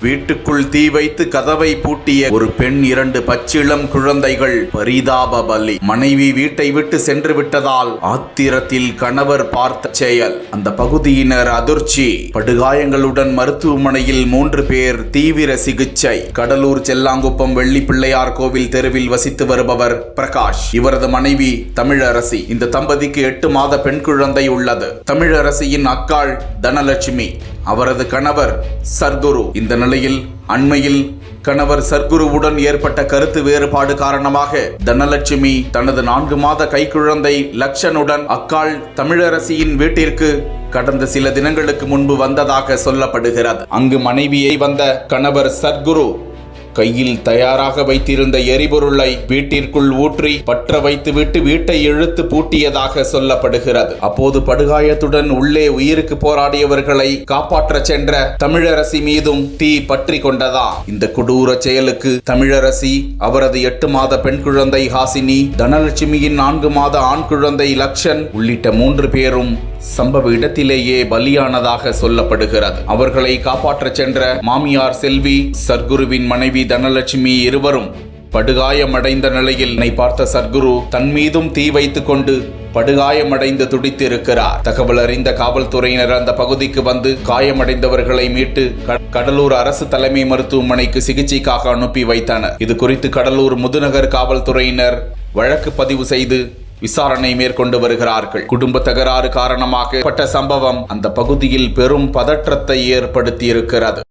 வீட்டுக்குள் தீ வைத்து கதவை பூட்டிய ஒரு பெண், 2 பச்சிளம் குழந்தைகள் பரிதாப பலி. மனைவி வீட்டை விட்டு சென்று விட்டதால் ஆத்திரத்தில் கணவர் பார்த்த செயல். அந்த பகுதியினர் அதிர்ச்சி. படுகாயங்களுடன் மருத்துவமனையில் 3 பேர் தீவிர சிகிச்சை. கடலூர் செல்லாங்குப்பம் வெள்ளி பிள்ளையார் கோவில் தெருவில் வசித்து வருபவர் பிரகாஷ். இவரது மனைவி தமிழரசி. இந்த தம்பதிக்கு 8 மாத பெண் குழந்தை உள்ளது. தமிழரசியின் அக்காள் தனலட்சுமி, அவரது கணவர் சர்க்குரு. இந்த நிலையில் அண்மையில் கணவர் சர்க்குருவுடன் ஏற்பட்ட கருத்து வேறுபாடு காரணமாக தனலட்சுமி தனது 4 மாத கைக்குழந்தை லக்ஷனுடன் அக்காள் தமிழரசியின் வீட்டிற்கு கடந்த சில தினங்களுக்கு முன்பு வந்ததாக சொல்லப்படுகிறது. அங்கு மனைவியை வந்த கணவர் சர்க்குரு கையில் தயாராக வைத்திருந்த எரிபொருளை வீட்டிற்குள் ஊற்றி பற்ற வைத்துவிட்டு வீட்டை இழுத்து பூட்டியதாக சொல்லப்படுகிறது. அப்போது படுகாயத்துடன் உள்ளே உயிருக்கு போராடியவர்களை காப்பாற்ற சென்ற தமிழரசி மீதும் தீ பற்றி கொண்டதா. இந்த கொடூர செயலுக்கு தமிழரசி, அவரது 8 மாத பெண் குழந்தை ஹாசினி, தனலட்சுமியின் 4 மாத ஆண் குழந்தை லக்ஷன் உள்ளிட்ட 3 பேரும் சம்பவ இடத்திலேயே பலியானதாக சொல்லப்படுகிறது. அவர்களை காப்பாற்ற சென்ற மாமியார் செல்வி, சர்க்குருவின் மனைவி தனலட்சுமி இருவரும் படுகாயமடைந்த நிலையில் பார்த்த சர்க்குரு தன் மீதும் தீ வைத்துக் கொண்டு படுகாயமடைந்து துடித்திருக்கிறார். தகவல் அறிந்த காவல்துறையினர் அந்த பகுதிக்கு வந்து காயமடைந்தவர்களை மீட்டு கடலூர் அரசு தலைமை மருத்துவமனைக்கு சிகிச்சைக்காக அனுப்பி வைத்தனர். இது குறித்து கடலூர் முதுநகர் காவல்துறையினர் வழக்கு பதிவு செய்து விசாரணை மேற்கொண்டு வருகிறார்கள். குடும்ப தகராறு காரணமாக ஏற்பட்ட சம்பவம் அந்த பகுதியில் பெரும் பதற்றத்தை ஏற்படுத்தி இருக்கிறது.